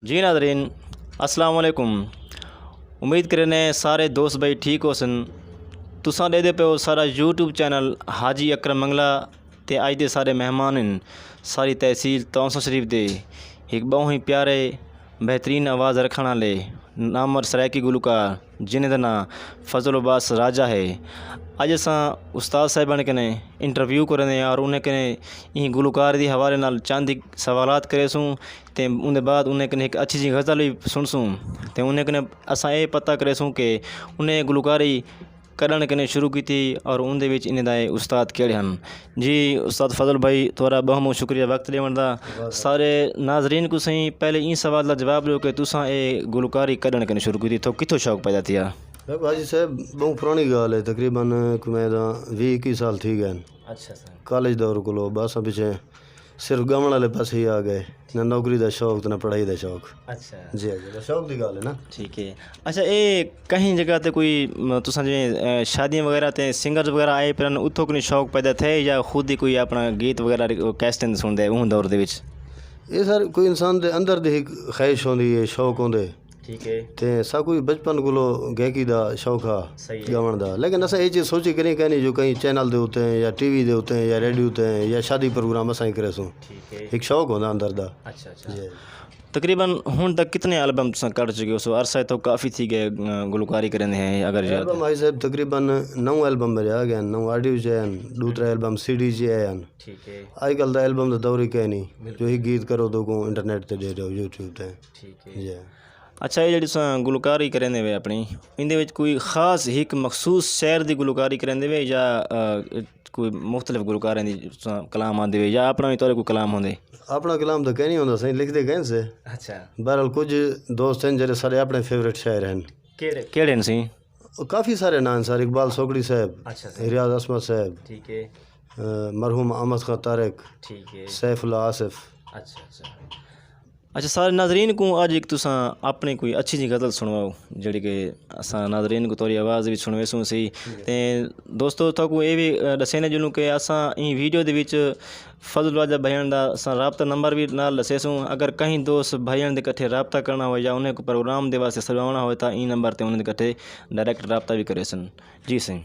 जी नाज़रीन, अस्सलाम वालेकुम। उम्मीद करने सारे दोस्त भाई ठीक हो सन। तुसां दे पे हो सारा यूट्यूब चैनल हाजी अकरम मंगला ते अज दे सारे मेहमान हैं सारी तहसील तौंसा शरीफ दे एक बहुत ही प्यारे बेहतरीन आवाज़ रखने वाले नामवर सरायकी गुलकार जिन्हें का नाम फजल अब्बास राजा है। अज अस उस्ताद साहिबान कने इंटरव्यू करने और उन्हें कने इन गुलकार के हवाले नाल चंद सवालात करेसूँ ते उनके बाद उन्हें कने एक अच्छी जी गज़ल भी सुनसूँ ते उन्हें कने असा ये पता करेसूँ कि उन्हें गुलकारी करण कने शुरू की थी और उनके विच इन्हें दाए उस्ताद केड़े हैं। जी उस्ताद फजल भाई थोड़ा बहुत बहुत शुक्रिया वक्त देने का। सारे नाजरीन को सही पहले इन सवाल का जवाब दो कि तुसा ये गुलकारी करण कने शुरू की थी तो कितों शौक पैदा थिया? हाजी साहब बहुत पुरानी गाल है, तकरीबन मैं 20-21 साल थी गए। अच्छा सर। कॉलेज दौर को बस पिछे सिर्फ गावन वाले पास ही आ गए, ना नौकरी का शौक तो ना पढ़ाई का शौक। अच्छा जी जी शौक की गाल है ना। ठीक है। अच्छा ये कहीं जगह ते कोई तुसा जिवें शादियां वगैरह ते सिंगर्स वगैरह आए पर उत्थों कोई शौक पैदा थे या खुद ही कोई अपना गीत वगैरह कैसट सुनते उन दौर दे विच? ये सर कोई इंसान के अंदर दी ख्वाहिश होंदी है, शौक होंदे। ठीक है। ते सा कोई बचपन को गायकी का शौक आ गावन का, लेकिन असा ये चीज़ सोची करें कहनी जो कहीं चैनल के उत्ते या टीवी के उत्ते या रेडियो ते या शादी प्रोग्राम असा ही करे सूँ। एक शौक होता अंदर का। अच्छा अच्छा। तकरीबन हुन तक कितने एल्बम तुम कर चुके हो? सो अरसा तो काफ़ी थी गए गुलकारी करने हैं अगर एल्बम भाई साहब तकरीबन 9 एल्बम मेरे आ गए, 9 ऑडियो च हैं, दूसरा एल्बम CD च हैं। ठीक है। आजकल का एल्बम का दौर ही कह नहीं, जो ही गीत करो तो को इंटरनेट ते दे दो यूट्यूब ते। ठीक है जी। अच्छा ये जी गुलकारी करेंदे वे अपनी इंदे विच कोई ख़ास एक मखसूस शहर की गुलकारी करेंदे वे या कोई मुख्तलिफ गुलकारें दी कलाम आंदे वे या अपना भी तौर कोई कलाम होंदे? अपना कलाम तो कह नहीं होंदा सही, लिखते गए से। अच्छा। बहरहाल कुछ दोस्त हैं जेरे सारे अपने फेवरेट शायर हैं। केड़े सी? काफ़ी सारे नाम सर, इकबाल सोकड़ी साहब, अच्छा रियाज असमत साहब, ठीक है, मरहूम अहमद खां तारिक, ठीक है, सैफुल्लाह आसिफ। अच्छा अच्छा। अच्छा सारे नाजरीन को अज एक तुसा अपनी कोई अच्छी जी गज़ल सुनवाओ जी कि असा नाजरीन को तोरी आवाज़ भी सुनवेसूँ सी। ते दोस्तों तक ये भी दसे ने जुनूँ कि असा इन वीडियो के विच फजल राजा भाईन का असा रबता नंबर भी नाल दसेसूँ। अगर कहीं दोस्त भाईन के कट्ठे रबता करना हो या उन्हें को प्रोग्राम के वास्ते सजवाना हो तो इन नंबर पर उन्हें कट्ठे डायरेक्ट रबता भी करे सन। जी सही।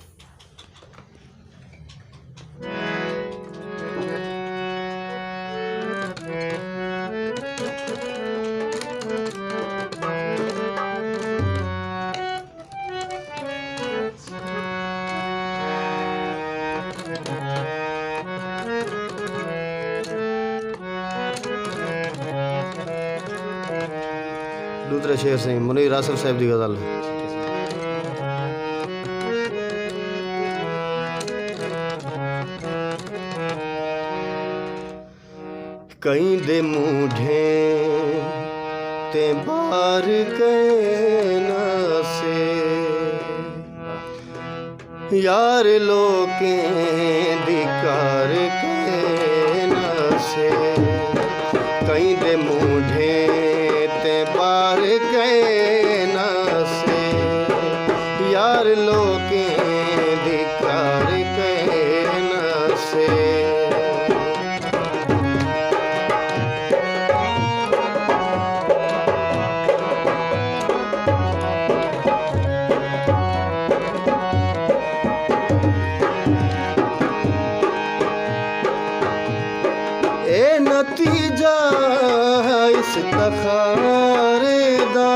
दूसरे शेर से मुनीर आसिफ साहब की गज़ल। कहीं दे मूढ़े ते बार कहना से यार लोके दिकार कहना से, कहीं दे मूढ़े ते बार कहना से यार लोके दिकार कहना से। ए नतीजा इस तखारे दा,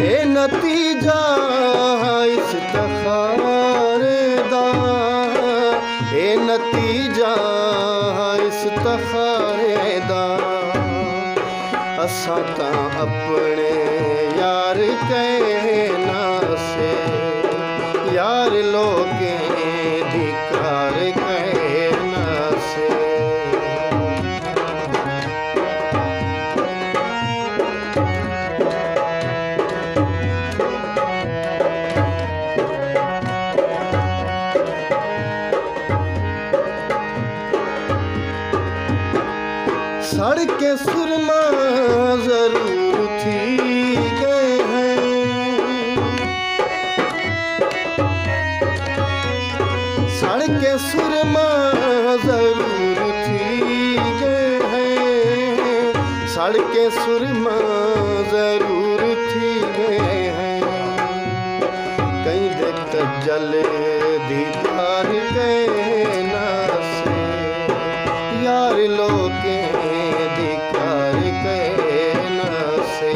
ए नतीजा इस तखारे दा, ए नतीजा इस तखारे दा। असां तां अपने यार कहना से यार लोके धिकार कहना से। सड़के सुरमा जरूर थी गए हैं, सड़के सुरमा जरूर थी सड़के सुरमा जरूर थी गए हैं, कहीं देख जल दीदार गए ना से, यार लोके दीदार गए ना से।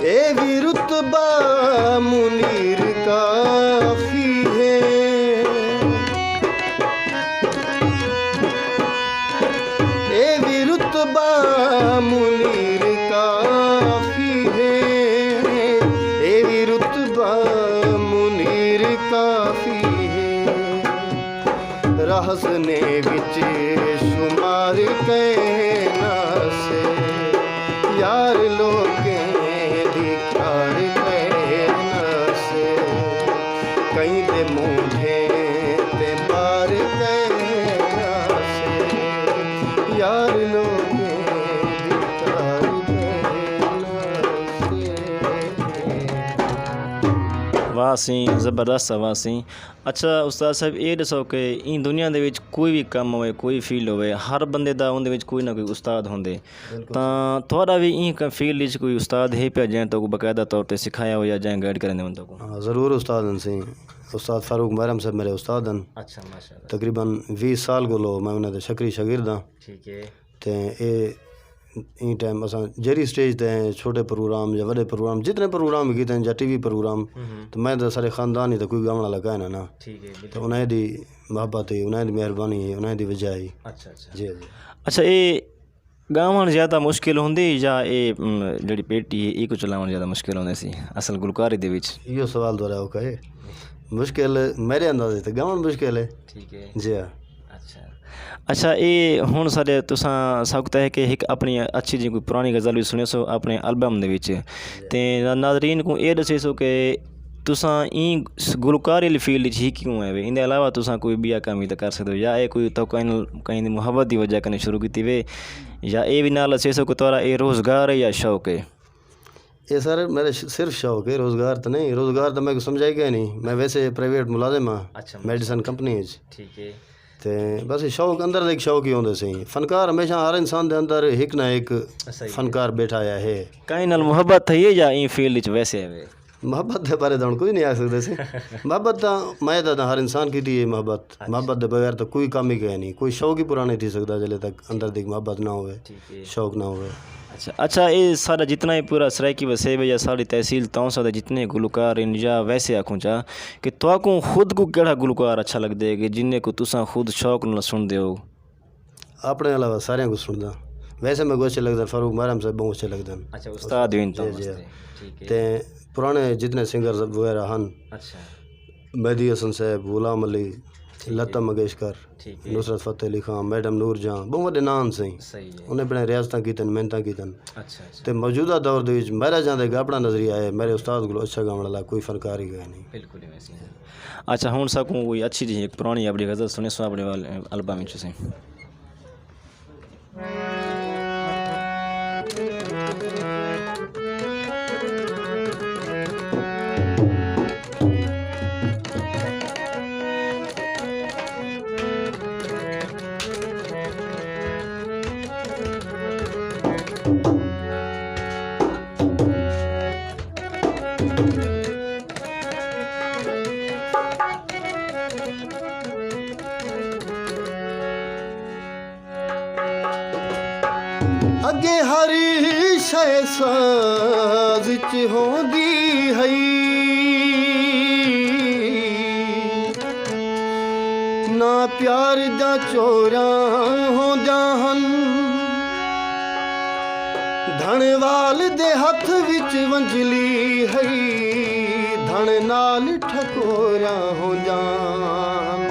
ए भी रुतबा मुनीर काफी है, ए भी रुतबा मुनीर काफी है, ए भी रुतबा मुनीर काफी है, रहस ने विच शुमार कहना से, यार लोगे दिखार कहना से, कहीं दे मूढ़े ते बार कहना से, यार लोगे दिखार कहना से। वाह सी ज़बरदस्त वाह सी। अच्छा उस्ताद साहब ये दसो कि इन दुनिया दे विच कोई भी काम होवे कोई फील्ड होवे हर बंदे दा उनदे विच कोई ना कोई उस्ताद होंदे, तां थोड़ा भी इन फील्ड विच कोई उस्ताद है पे जैं तो बकायदा तौर ते सिखाया हो या जैं गाइड करने होंदे को? हाँ ज़रूर उस्ताद हैं सी। उस्ताद फारूक महरम साहब मेरे उस्ताद हैं। अच्छा माशाल्लाह। तकरीबन 20 साल कोलो मैं उन्हें शकरी शागिर्द हाँ। ठीक है। ते ए इन टाइम असां जहिड़ी स्टेज ते छोटे प्रोग्राम या वॾे प्रोग्राम जितने प्रोग्राम कीते हैं या टीवी प्रोग्राम, तो मैं तो सारे ख़ानदान ही तो कोई गावण लगा है ना। ठीक है। तो उन्हें दी मोहब्बत है, उन्हें दी मेहरबानी है, उन्हें दी वजह है। अच्छा अच्छा जी जी। अच्छा ये गावण ज़्यादा मुश्किल होंदी या ये जिहड़ी पेटी है इको चलावण ज़्यादा मुश्किल होंदी सी असल गुलकारी दे विच? इहो सवाल दोहराओ कहे मुश्किल मेरे अंदाजे ते गावण मुश्किल है। ठीक है जी हाँ। अच्छा ये हुण साडे तुसां सकता है कि एक अपनी अच्छी जी कोई पुरानी गज़ल भी सुने सो अपने एल्बम दे विच, ते नाज़रीन को ये दसे सो कि तुसां ई गुलकारी आह्ली फील्ड च ही क्यों आए? इंदे अलावा तुसां कोई भी कम्म भी तो कर सकते हो, या ये कोई तो कहीं मुहब्बत की वजह कन्नै शुरू की वे, या ये भी नाल दसे सो कि तुहारा ये रोज़गार है या शौक है? ये सर मेरे सिर्फ शौक है, रोज़गार तो नहीं। रोज़गार तो मैं समझाई गया नहीं, मैं वैसे प्राइवेट मुलाजिम हाँ। अच्छा मेडिसन कंपनी है। ठीक है। ते बस शौक अंदर एक शौक ही होंदे सही। फनकार हमेशा हर इंसान के अंदर एक ना एक फनकार बैठा आया है। कहीं नाल मोहब्बत है या इन फील्ड च वैसे है? मोहब्बत के बारे तो कोई नहीं आ सकते से। मोहब्बत तो मैं तो हर इंसान की थी मोहब्बत। मोहब्बत के बगैर तो कोई काम ही कहे नहीं, कोई शौक ही पूरा नहीं थी सकता जले तक अंदर तक मोहब्बत ना हो, शौक ना हो। अच्छा ये सारा जितना ही पूरा सराइकी वसेब या सारी तहसील तां सा जितने गुलकार इन या वैसे आखूँ चा कि तुहाकू खुद को केड़ा गुलकार अच्छा लगदे है कि जिन्हें को तुसा खुद शौक नाल सुनदे हो? अपने अलावा सारे को सुनदा। वैसे मैं अच्छे लगता फारूक महरम साहब बहुत अच्छे लगते हैं। अच्छा उस्ताद भी तो ते पुराने जितने सिंगर वगैरह हैं, अच्छा मेहदी हसन साहब, गुलाम अली, लता मंगेशकर, नुसरत फतेह अली खान, मैडम नूर जहां, बहुत बड़े नाम सही उन्हें बड़े रियासत की मेहनत की। तो मौजूदा दौर के मेरा जहाँ तक अपना नजरिया है, मेरे उस्ताद को अच्छा गाने वाला कोई फनकार ही गया नहीं। बिल्कुल वैसे। अच्छा हूँ सकूँ कोई अच्छी जी एक पुरानी अपनी गज़ल सुने सो अपने एल्बम से? अगे हरी शय साज च होंदी है, ना प्यार दा चोरा होंदा हन, धनवाल दे हथ विच वंजली है, धन नाल ठकोरा होंदा हन।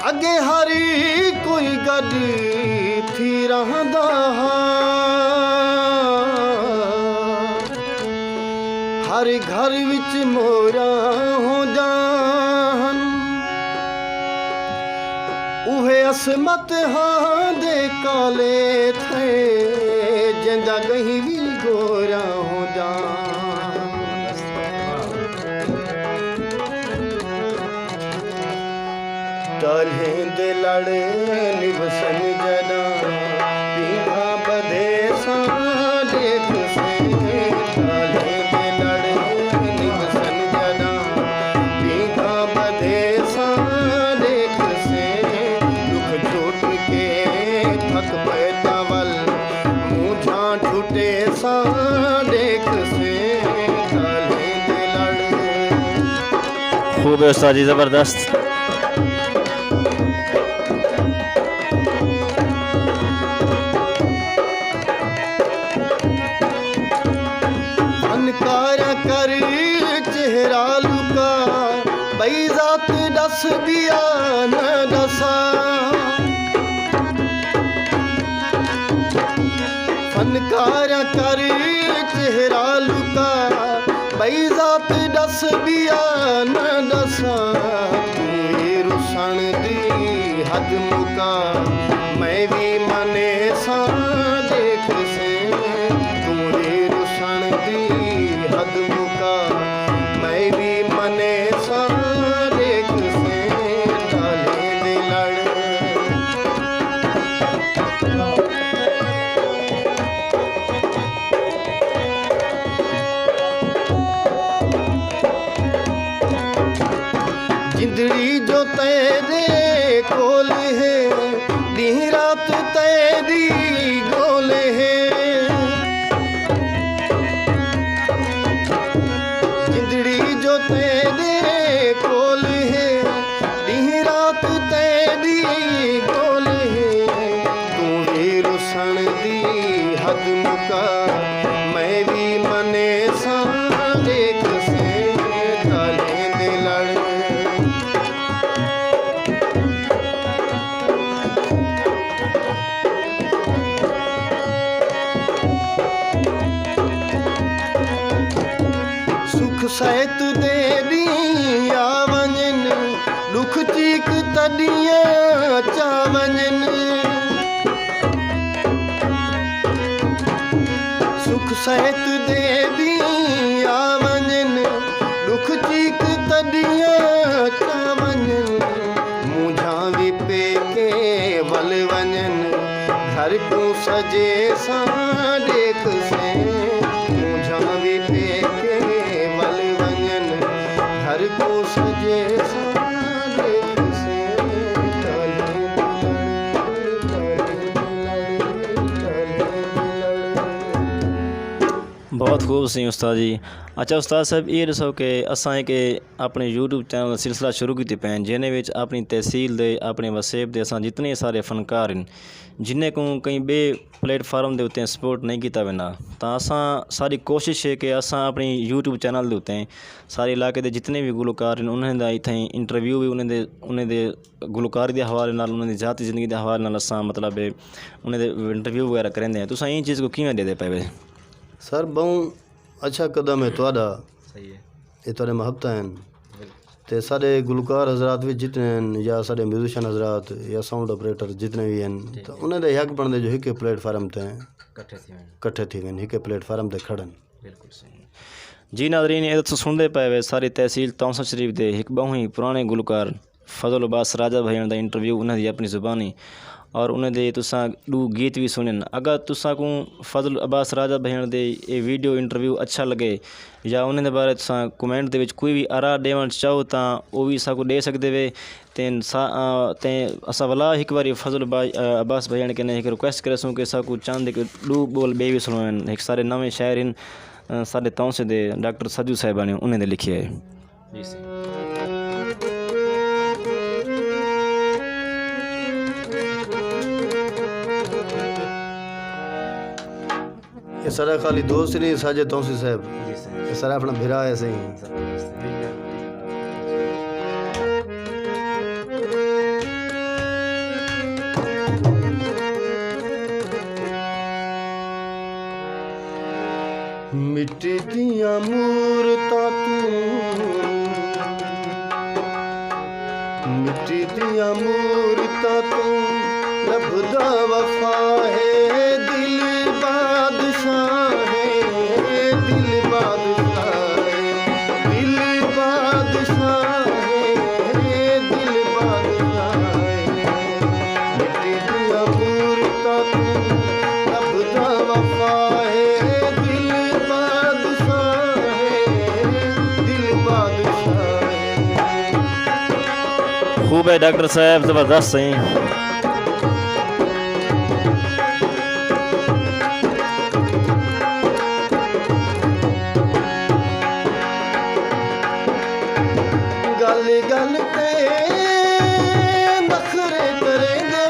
अगे हरी कोई गड थी रहंदा हर घर विच मोरा होंदा हन, उहे असमत हां दे काले थे, तंहिंजा कहीं भी गोरा हो जा टालें दे लड़ निवसन जदा पीढ़ा बधे सा देख से टालें दे लड़ निवसन जदा पीढ़ा बधे सा देख से दुख छूट के थक पैता वल मुझा छूटे सा देख से टालें दे लड़। खूब है उस्ताद जी, ज़बरदस्त। फनकारा कर चेहरा लुका बई जात दस दिया न दसा फनकारा कर चेहरा लुका बई जात दस दिया न दसा तू ही रुसन दी हद मुका मैं भी मने सा देख से तू ही रुसन दी हद मुका मैं भी मने सा देख से टालें दे लड़। जिंदड़ी जो तेरे कोल है दी रात तेरी गोल है जिंदड़ी जो तेरे कोल है दी रात तेरी गोल है तू ही रुसन दी हद मुका मैं भी मने सा देख से टालें दे लड़। सुख सहित दे दिया वञन दुख चीक तॾियां चा वञन सुख सहित दे दिया वञन दुख चीक तॾियां चा वञन मुझा भी पेके वल वञन घर को सजे सा देख से मुझा भी पेके वल वञन घर को सजे सा देख से टालें बहुत खूब सी उस्ताद जी। अच्छा उस्ताद साहब ये दसो कि असां के अपने यूट्यूब चैनल का सिलसिला शुरू कीते पे जिन्हें विच अपनी तहसील दे अपने वसेब दे असां जितने सारे फनकार हैं जिन्हें को कई बे प्लेटफार्म दे उत्ते सपोर्ट नहीं किया वेंदा तो असां सारी कोशिश है कि असां अपनी यूट्यूब चैनल दे उत्ते सारे इलाके दे जितने भी गुलकार हैं उन्हें दा इत्थें इंटरव्यू भी उन्हें दे गुलकारी के हवाले नाल उन्हें दी जाती जिंदगी के हवाले नाल असां मतलब उन्हें दे इंटरव्यू वगैरह करेंदे हैं। तुसां इन चीज़ को किवें दे पे वे सर बहुत अच्छा कदम है तुहाडा सही है ये तुहाडे महबत हैं ते सारे गुलकार हजरात भी जितने हैं या सारे म्यूजिशियन हजरात या साउंड ऑपरेटर जितने भी हैं तो उन्हें दे हक बनदे जो हिक प्लेटफार्म ते कट्ठे थी वन हिक प्लेटफार्म ते खड़न। बिल्कुल सही जी नाज़रीन ये तो सुनते पे वे सारी तहसील तौसा शरीफ दे एक बहु ही पुराने गुलकार फजल अब्बास राजा भाई का इंटरव्यू उन्हें दी अपनी ज़ुबानी और उन्हें दे तुसां दू गीत भी सुनन अगर तुसां को फजल अब्बास राजा भाई दे ये वीडियो इंटरव्यू अच्छा लगे या उन्हें बारे तुसां कमेंट दे विच कोई भी आरा देवण चाहो तो वो भी असां को दे सकते वे तेन असां वला एक बार फजल अब्बास भाई के एक रिक्वेस्ट करे कि असां को चांद कि दू बोल बे भी सुनवाइन एक सारे नवे शायर इन साढ़े तौसे दे डॉक्टर सजू साहिबा ने उन्हें दे लिखे है जी सही। ये सारा खाली दोस्त नहीं साजे तौसी साहब ये सारा अपना भिरा है सही मिट्टी दियां मूरतां तू मिट्टी दियां मूरतां तू लभदा वफा है दिल बादशाह महबूब है डॉक्टर साहब, ज़बरदस्त सही। गल गल ते नखरे करेंदे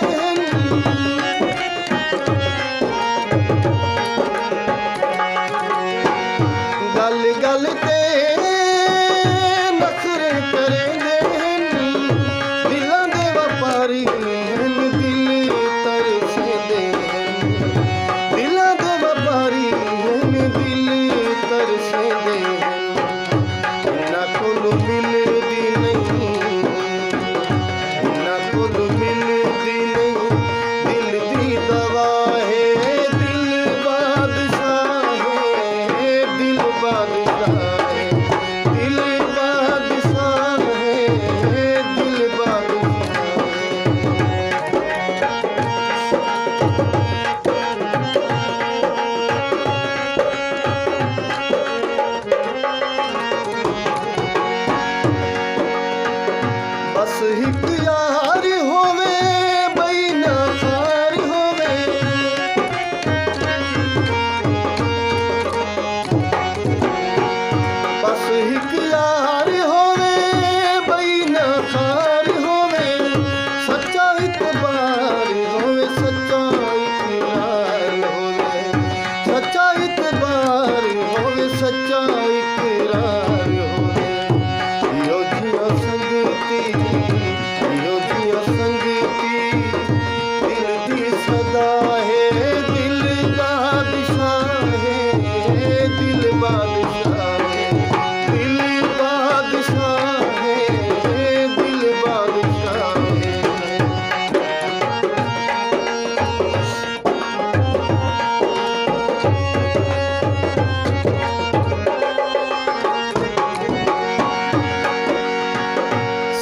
गल गल ते नखरे करेंदे दिलां दे व्यापारी दिल तरसेंदे दिलां दे व्यापारी दिल तरसेंदे ना कोल मिलदी नहीं ना कोल मिलदी नहीं दिल दी दवा है दिल बादशाह है दिल बादशाह है दिल बादशाह है दिल बादशाह बस हिक यार होवे बई ना खार होवे बस हिक यार होवे बई ना खार होवे सच्चा इतबार होवे सच्चा इकरार होवे सच्चा इतबार होवे सच्चा इकरार होवे यो जिया संगती यो जिया संगती दिल दी सदा है दिल बादशाह है दिल बादशाह है दिल बादशाह है दिल बादशाह है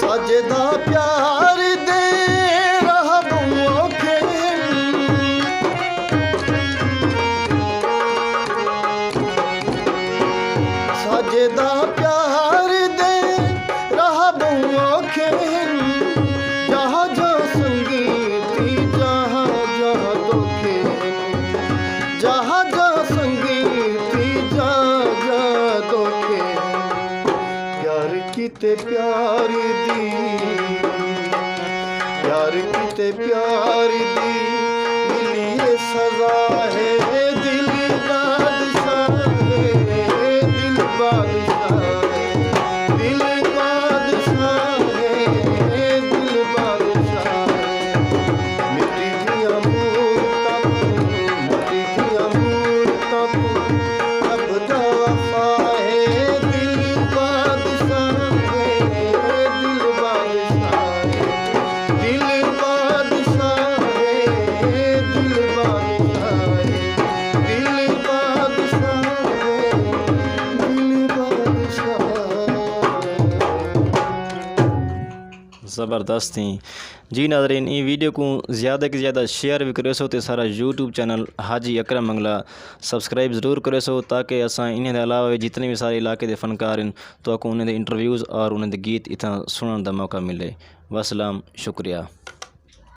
सजदा प्यार दे रहा औखे सजदा प्यार दे रहा औखे जहाँ जहाँ संगीती जहाँ जहाँ धोखे जहाँ जहाँ संगीती जहाँ जहाँ धोखे प्यार कीते प्यार दी प्यार कीते प्यार दी मिली ये सजा है दिल बादशाह है दिल बादशाह है दिल बादशाह है दिल बादशाह है मिट्टी दिया मूरतां मिट्टी दिया मूरतां अब दा वफा है दिल बादशाह है दिल बादशाह है दिल बादशाह है दिल बादशाह है दिल बादशाह है दिल बादशाह ज़बरदस्त थी जी। नाज़रीन ई वीडियो को ज़्यादा से ज़्यादा शेयर भी करो सो तो सारा यूट्यूब चैनल हाजी अकरम मंगला सब्सक्राइब ज़रूर करो सो ताकि असां इन्हें अलावा जितने भी सारे इलाके के फनकार हैं तो आपको उन्हें इंटरव्यूज़ और उन्हें गीत इतना सुनने का मौका मिले। वसलाम, शुक्रिया।